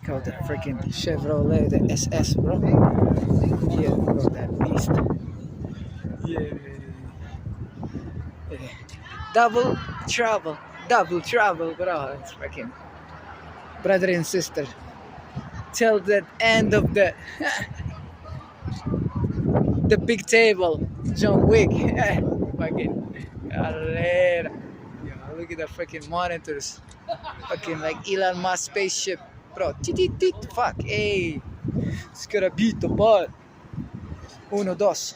check out that freaking Chevrolet, the SS, bro. Yeah, bro, that beast. Yeah, yeah. Double trouble, double trouble, bro. It's freaking brother and sister. Till the end of the big table, John Wick. Fucking, galera. Yeah, look at the freaking monitors. Fucking like Elon Musk spaceship, bro. Fuck, hey. Scarabito, but. Uno, dos.